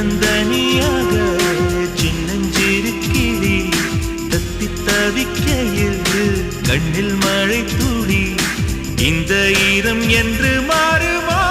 தன்னந்தனியாக சின்னஞ்சிறு கிளி தத்தி தவிக்கையில் கண்ணில் மழை துளி இந்த ஈரம் என்று மாறுமா